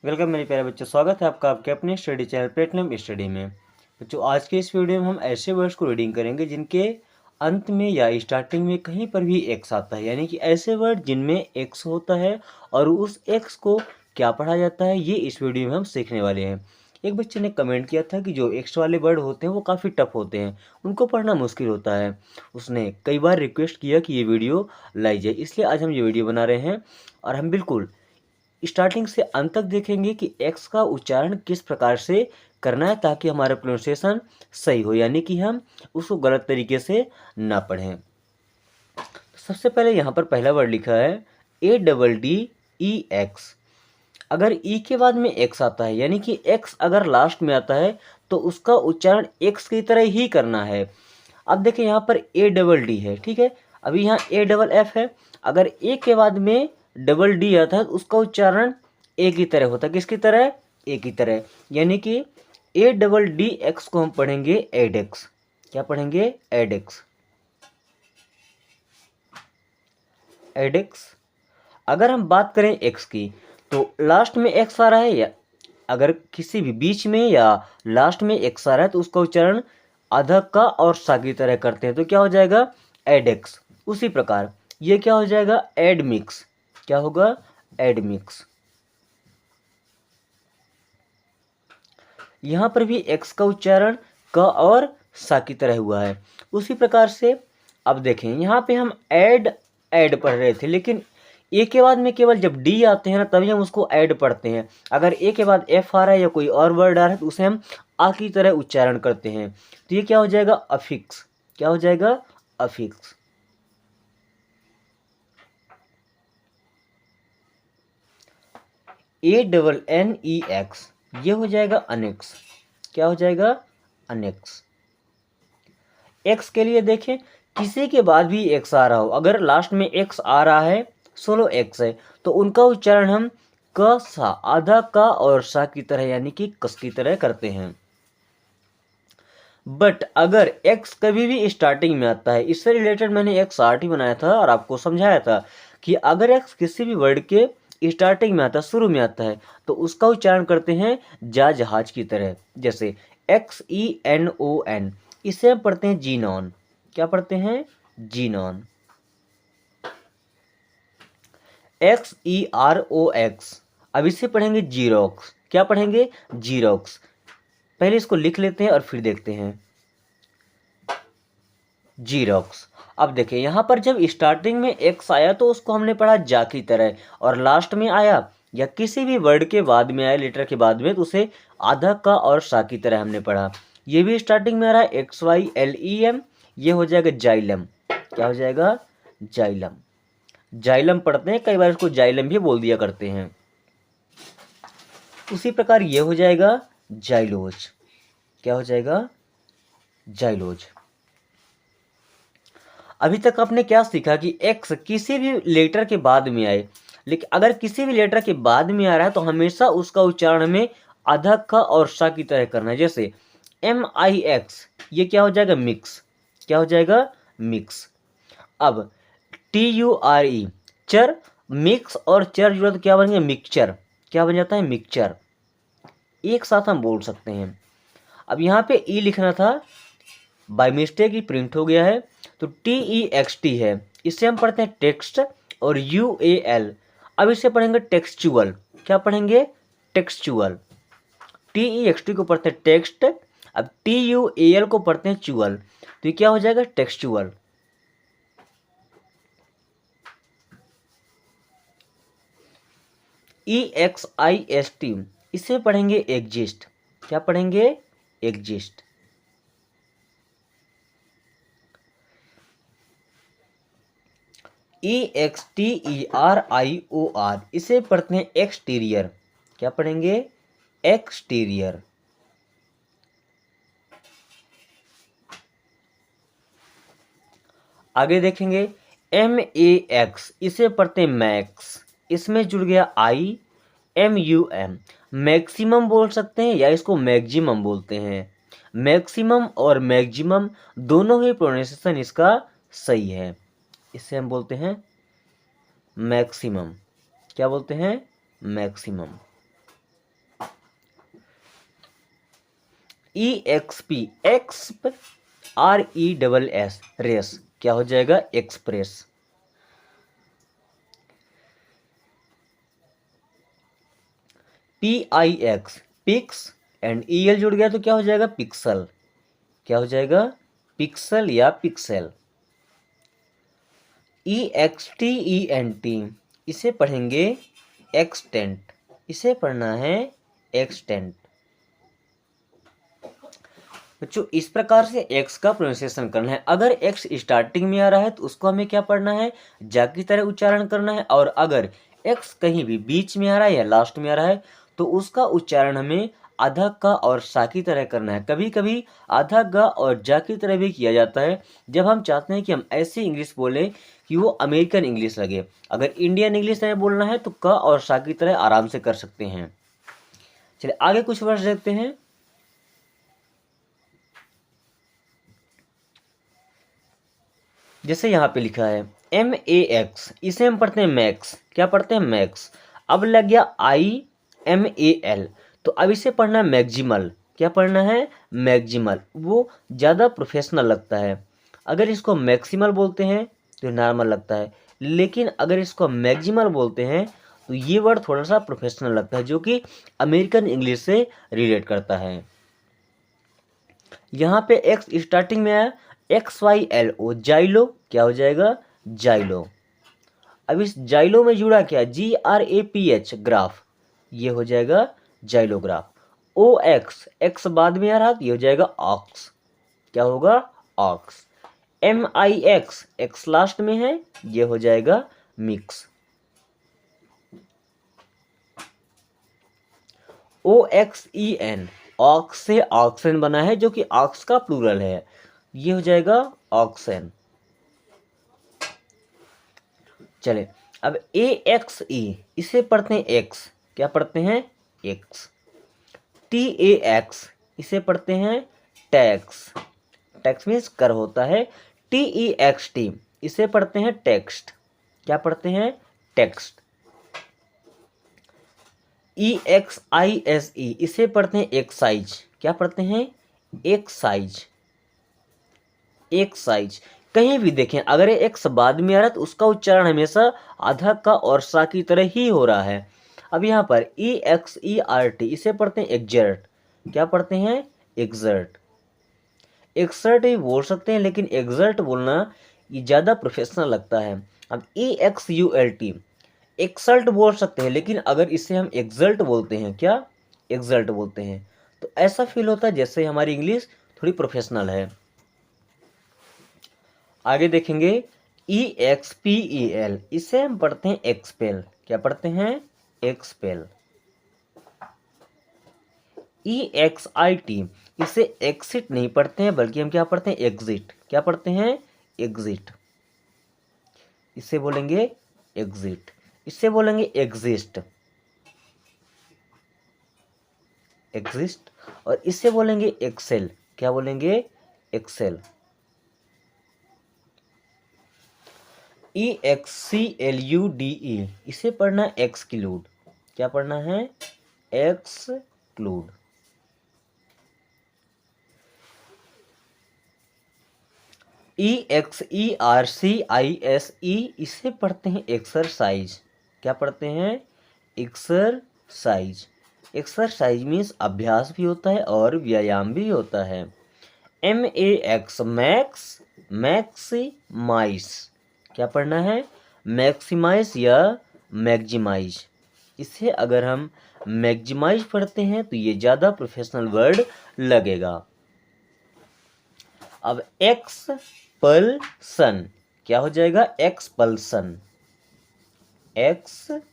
Welcome मेरे प्यारे बच्चों, स्वागत है आपका आपके अपने स्टडी चैनल प्लेटिनम स्टडी में। बच्चों, आज के इस वीडियो में हम ऐसे वर्ड्स को रीडिंग करेंगे जिनके अंत में या स्टार्टिंग में कहीं पर भी एक्स आता है, यानी कि ऐसे वर्ड जिनमें एक्स होता है और उस एक्स को क्या पढ़ा जाता है, ये इस वीडियो में हम सीखने वाले हैं। एक बच्चे ने कमेंट किया था कि जो एक्स वाले वर्ड होते हैं वो काफ़ी टफ होते हैं, उनको पढ़ना मुश्किल होता है। उसने कई बार रिक्वेस्ट किया कि ये वीडियो लाई जाए, इसलिए आज हम ये वीडियो बना रहे हैं और हम बिल्कुल स्टार्टिंग से अंत तक देखेंगे कि एक्स का उच्चारण किस प्रकार से करना है ताकि हमारा प्रोनाउंसिएशन सही हो, यानी कि हम उसको गलत तरीके से ना पढ़ें। सबसे पहले यहाँ पर पहला वर्ड लिखा है ADDEX। अगर ई के बाद में एक्स आता है, यानी कि एक्स अगर लास्ट में आता है तो उसका उच्चारण एक्स की तरह ही करना है। अब देखिए यहाँ पर ADD है, ठीक है। अभी यहाँ AFF है। अगर ए के बाद में डबल डी आता है तो उसका उच्चारण ए की तरह होता है। किसकी तरह? ए की तरह। यानी कि ADDX को हम पढ़ेंगे एडेक्स। क्या पढ़ेंगे? एडेक्स। एडेक्स। अगर हम बात करें एक्स की तो लास्ट में एक्स आ रहा है, या अगर किसी भी बीच में या लास्ट में एक्स आ रहा है तो उसका उच्चारण आधा का और सा की तरह करते हैं, तो क्या हो जाएगा? एडेक्स। उसी प्रकार ये क्या हो जाएगा? एडमिक्स। क्या होगा? एडमिक्स। यहाँ पर भी एक्स का उच्चारण क और सा की तरह हुआ है। उसी प्रकार से अब देखें, यहाँ पे हम ऐड पढ़ रहे थे, लेकिन ए के बाद में केवल जब डी आते हैं ना तभी हम उसको ऐड पढ़ते हैं। अगर ए के बाद एफ आ रहा है या कोई और वर्ड आ रहा है तो उसे हम आ की तरह उच्चारण करते हैं, तो ये क्या हो जाएगा? अफिक्स। क्या हो जाएगा? अफिक्स। ANNEX, ये हो जाएगा अनेक्स। क्या हो जाएगा? अनेक्स। एक्स के लिए देखें, किसी के बाद भी एक्स आ रहा हो, अगर लास्ट में एक्स आ रहा है, सोलो एक्स है, तो उनका उच्चारण हम क सा, आधा का और सा की तरह, यानी कि कस की तरह करते हैं। बट अगर एक्स कभी भी स्टार्टिंग में आता है, इससे रिलेटेड मैंने एक चार्ट ही बनाया था और आपको समझाया था कि अगर एक्स किसी भी वर्ड के स्टार्टिंग में आता है, शुरू में आता है, तो उसका उच्चारण करते हैं जा जहाज की तरह। जैसे XENON, इसे हम पढ़ते हैं जीनॉन। क्या पढ़ते हैं? जीनॉन। XEROX, अब इसे पढ़ेंगे जीरोक्स। क्या पढ़ेंगे? जीरोक्स। पहले इसको लिख लेते हैं और फिर देखते हैं। जीरोक्स। अब देखिए यहाँ पर जब स्टार्टिंग में एक्स आया तो उसको हमने पढ़ा जा की तरह, और लास्ट में आया या किसी भी वर्ड के बाद में आया, लेटर के बाद में, तो उसे आधा का और सा की तरह हमने पढ़ा। ये भी स्टार्टिंग में आ रहा है XYLEM, ये हो जाएगा जाइलम। क्या हो जाएगा? जाइलम। जाइलम पढ़ते हैं, कई बार इसको जाइलम भी बोल दिया करते हैं। उसी प्रकार ये हो जाएगा जाइलोज। क्या हो जाएगा? जाइलोज। अभी तक आपने क्या सीखा कि एक्स किसी भी लेटर के बाद में आए, लेकिन अगर किसी भी लेटर के बाद में आ रहा है तो हमेशा उसका उच्चारण में आधा का और सा की तरह करना है। जैसे MIX, ये क्या हो जाएगा? मिक्स। क्या हो जाएगा? मिक्स। अब TURE, चर। मिक्स और चर जुड़ा तो क्या बन गया? मिक्सचर। क्या बन जाता है? मिक्सचर। एक साथ हम बोल सकते हैं। अब यहाँ पे ई लिखना था, बाय मिस्टेक ही प्रिंट हो गया है, तो TEXT है, इसे हम पढ़ते हैं टेक्स्ट। और UAL, अब इसे पढ़ेंगे टेक्सचुअल। क्या पढ़ेंगे? टेक्सचुअल। TEXT को पढ़ते हैं टेक्स्ट, अब TUAL को पढ़ते हैं चुअल, तो ये क्या हो जाएगा? टेक्सचुअल। EXIST, इसे पढ़ेंगे एग्जिस्ट। क्या पढ़ेंगे? एग्जिस्ट। EXTERIOR, इसे पढ़ते हैं एक्सटीरियर। क्या पढ़ेंगे? एक्सटीरियर। आगे देखेंगे MAX, इसे पढ़ते हैं मैक्स। इसमें जुड़ गया IMUM, मैक्सिमम बोल सकते हैं या इसको मैक्सिमम बोलते हैं। मैक्सिमम और मैक्सिमम दोनों ही प्रोनाउंसिएशन इसका सही है। इसे हम बोलते हैं मैक्सिमम। क्या बोलते हैं? Maximum. EXP, exp, RESS, ress, क्या हो जाएगा? Express. PIX, pix, and EL जुड़ गया तो क्या हो जाएगा? पिक्सल, क्या हो जाएगा? पिक्सल या पिक्सेल। EXTENT, इसे पढ़ेंगे एक्सटेंट, इसे पढ़ना है एक्सटेंट। बच्चों इस प्रकार से एक्स का प्रोनाउंसिएशन करना है। अगर एक्स स्टार्टिंग में आ रहा है तो उसको हमें क्या पढ़ना है? जा की तरह उच्चारण करना है। और अगर एक्स कहीं भी बीच में आ रहा है या लास्ट में आ रहा है तो उसका उच्चारण हमें आधा का और सा की तरह करना है। कभी कभी आधा गा और जा की तरह भी किया जाता है जब हम चाहते हैं कि हम ऐसी इंग्लिश बोलें कि वो अमेरिकन इंग्लिश लगे। अगर इंडियन इंग्लिश में बोलना है तो क और सा की तरह आराम से कर सकते हैं। चलिए आगे कुछ वर्ड देखते हैं। जैसे यहाँ पे लिखा है MAX, इसे हम पढ़ते हैं मैक्स, क्या पढ़ते हैं? मैक्स। अब लग गया IMAL, तो अब इसे पढ़ना है मैक्सिमल, क्या पढ़ना है? मैक्सिमल। वो ज़्यादा प्रोफेशनल लगता है। अगर इसको मैक्सिमल बोलते हैं तो नॉर्मल लगता है, लेकिन अगर इसको मैक्सिमल बोलते हैं तो ये वर्ड थोड़ा सा प्रोफेशनल लगता है, जो कि अमेरिकन इंग्लिश से रिलेट करता है। यहाँ पे एक्स स्टार्टिंग में आया, XYLO, जाइलो, क्या हो जाएगा? जाइलो। अब इस जाइलो में जुड़ा क्या? GRAPH, ग्राफ, ये हो जाएगा जाइलोग्राफ। OX, एक्स बाद में आ रहा तो ये हो जाएगा ऑक्स, क्या होगा? ऑक्स। MIX, एक्स लास्ट में है, ये हो जाएगा मिक्स। OXEN, ऑक्स से ऑक्सन बना है, जो कि ऑक्स का प्लूरल है, ये हो जाएगा ऑक्सन। चले अब AXE, इसे पढ़ते हैं एक्स, क्या पढ़ते हैं? एक्स। TAX, इसे पढ़ते हैं टैक्स, टैक्स मीन्स कर होता है। TEXT, इसे पढ़ते हैं टेक्स्ट, क्या पढ़ते हैं? टेक्स्ट। EXISE, इसे पढ़ते हैं एक्साइज, क्या पढ़ते हैं? Excise, excise. कहीं भी देखें अगर ये एक्स बाद में आ रहा है तो उसका उच्चारण हमेशा आधा का और सा की तरह ही हो रहा है। अब यहाँ पर EXERT, इसे पढ़ते हैं एग्जर्ट, क्या पढ़ते हैं? एग्जर्ट। एक्सर्ट ही बोल सकते हैं, लेकिन एग्जर्ट बोलना ये ज़्यादा प्रोफेशनल लगता है। अब EXULT, एक्सल्ट बोल सकते हैं, लेकिन अगर इसे हम एग्जल्ट बोलते हैं, क्या? एग्जल्ट बोलते हैं, तो ऐसा फील होता है जैसे हमारी इंग्लिश थोड़ी प्रोफेशनल है। आगे देखेंगे EXPEL, इसे हम पढ़ते हैं एक्सपेल, क्या पढ़ते हैं? एक्सपेल। EXIT, इसे एक्सिट नहीं पढ़ते हैं, बल्कि हम क्या पढ़ते हैं? एग्जिट, क्या पढ़ते हैं? एग्जिट। इसे बोलेंगे एग्जिट, इसे बोलेंगे एग्जिस्ट, एग्जिस्ट। और इसे बोलेंगे एक्सेल, क्या बोलेंगे? एक्सेल। EXCLUDE, इसे पढ़ना है एक्सक्लूड, क्या पढ़ना है? एक्सक्लूड। EXERCISE, इसे पढ़ते हैं एक्सरसाइज, क्या पढ़ते हैं? एक्सरसाइज। एक्सरसाइज मीन्स अभ्यास भी होता है और व्यायाम भी होता है। MAX, मैक्स, मैक्सिमाइज, क्या पढ़ना है? मैक्सिमाइज या मैक्सिमाइज। इसे अगर हम मैक्सिमाइज पढ़ते हैं तो ये ज़्यादा प्रोफेशनल वर्ड लगेगा। अब एक्सपल्सन, क्या हो जाएगा? Expulsion, expulsion.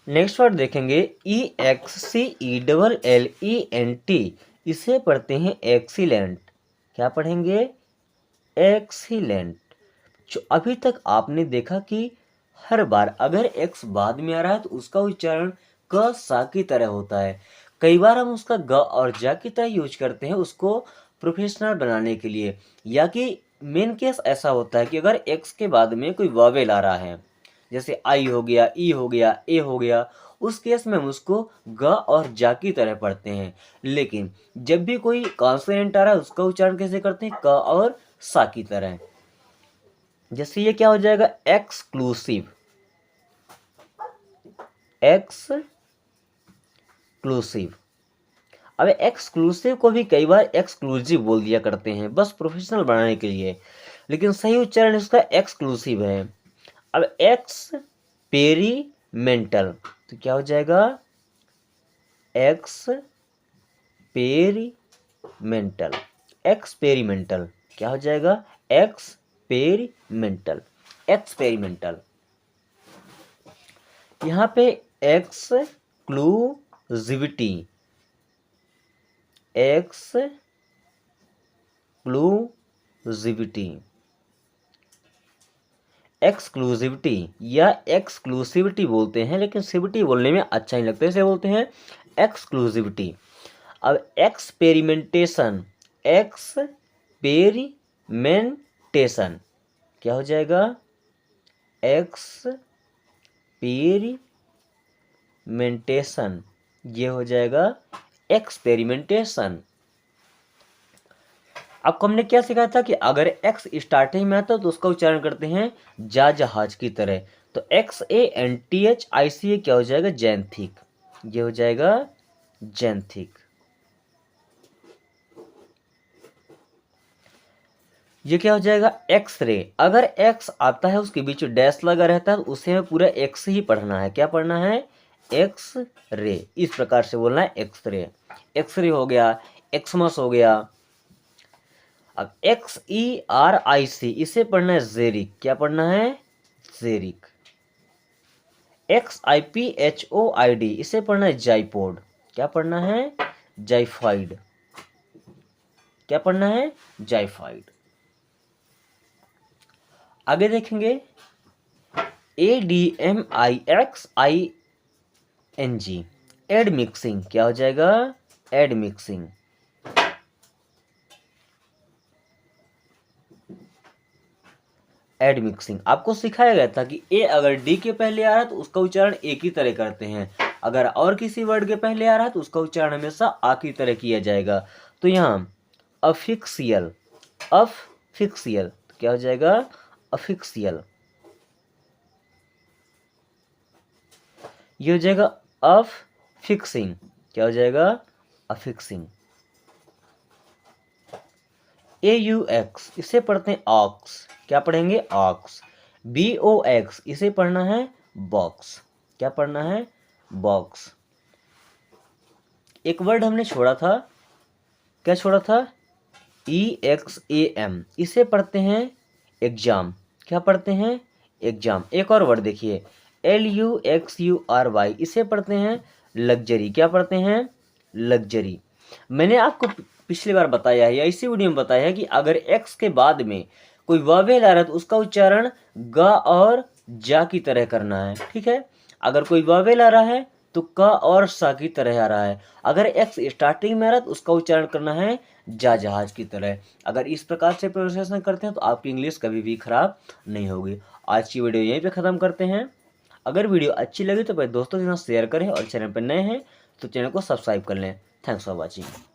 नेक्स्ट वर्ड देखेंगे EXCELLENT, इसे पढ़ते हैं एक्सीलेंट, क्या पढ़ेंगे? एक्सीलेंट। जो अभी तक आपने देखा कि हर बार अगर एक्स बाद में आ रहा है तो उसका उच्चारण क सा की तरह होता है। कई बार हम उसका ग और जा की तरह यूज करते हैं उसको प्रोफेशनल बनाने के लिए, या कि मेन केस ऐसा होता है कि अगर एक्स के बाद में कोई वावेल आ रहा है जैसे आई हो गया, ई हो गया, ए हो गया, उस केस में हम उसको ग और जा की तरह पढ़ते हैं। लेकिन जब भी कोई कॉन्सोनेंट आ रहा है उसका उच्चारण कैसे करते हैं? क और सा की तरह। जैसे ये क्या हो जाएगा? Exclusive, exclusive. अब एक्सक्लूसिव को भी कई बार एक्सक्लूसिव बोल दिया करते हैं, बस प्रोफेशनल बनाने के लिए, लेकिन सही उच्चारण इसका एक्सक्लूसिव है। अब एक्सपेरिमेंटल, तो क्या हो जाएगा? एक्सपेरिमेंटल, एक्सपेरिमेंटल क्या हो जाएगा? Experimental, experimental. यहाँ पे एक्सक्लूसिविटी, एक्सक्लूसिविटी, एक्सक्लूसिविटी या एक्सक्लूसिविटी बोलते हैं, लेकिन सिविटी बोलने में अच्छा नहीं लगता है, इसे बोलते हैं एक्सक्लूसिविटी। अब एक्सपेरिमेंटेशन, एक्सपेरिमेंटेशन क्या हो जाएगा? एक्सपेरिमेंटेशन, ये हो जाएगा एक्सपेरिमेंटेशन। आपको हमने क्या सिखाया था कि अगर एक्स स्टार्टिंग में आता है तो उसका उच्चारण करते हैं जा जहाज की तरह। तो XANTHIC क्या हो जाएगा? जैंथिक, ये हो जाएगा जैंथिक। ये क्या हो जाएगा? एक्सरे। अगर एक्स आता है उसके बीच डैश लगा रहता है तो उसे हमें पूरा एक्स ही पढ़ना है। क्या पढ़ना है? एक्स रे, इस प्रकार से बोलना है एक्सरे। एक्सरे हो गया, एक्समस हो गया। अब XERIC इसे पढ़ना है जेरिक। क्या पढ़ना है? जेरिक। XIPHOID इसे पढ़ना है जाइपोड। क्या पढ़ना है? जाइफाइड। क्या पढ़ना है? जाइफाइड। आगे देखेंगे ADMIXING, एड मिक्सिंग। क्या हो जाएगा? Add mixing. एड मिक्सिंग आपको सिखाया गया था कि ए अगर डी के पहले आ रहा है तो उसका उच्चारण ए की तरह करते हैं, अगर और किसी वर्ड के पहले आ रहा है तो उसका उच्चारण हमेशा आ की तरह किया जाएगा। तो यहाँ अफिक्सियल, अफिक्सियल तो क्या हो जाएगा? अफिक्सियल। ये हो जाएगा अफिक्सिंग। क्या हो जाएगा? अफिक्सिंग। AUX इसे पढ़ते हैं ऑक्स। क्या पढ़ेंगे? ऑक्स। BOX इसे पढ़ना है बॉक्स। क्या पढ़ना है? बॉक्स। एक वर्ड हमने छोड़ा था, क्या छोड़ा था? EXAM इसे पढ़ते हैं एग्जाम। क्या पढ़ते हैं? एग्जाम। एक और वर्ड देखिए LUXURY इसे पढ़ते हैं लग्जरी। क्या पढ़ते हैं? लग्जरी। मैंने आपको पिछली बार बताया है या इसी वीडियो में बताया है कि अगर एक्स के बाद में कोई वावेल आ रहा है तो उसका उच्चारण ग और जा की तरह करना है। ठीक है? अगर कोई वावेल आ रहा है तो क और सा की तरह आ रहा है। अगर एक्स स्टार्टिंग में आ रहा है तो उसका उच्चारण करना है जा जहाज की तरह। अगर इस प्रकार से प्रोनाउंसिएशन करते हैं तो आपकी इंग्लिश कभी भी खराब नहीं होगी। आज की वीडियो यहीं पे ख़त्म करते हैं। अगर वीडियो अच्छी लगी तो भाई दोस्तों के साथ शेयर करें और चैनल पर नए हैं तो चैनल को सब्सक्राइब कर लें। Thanks for watching.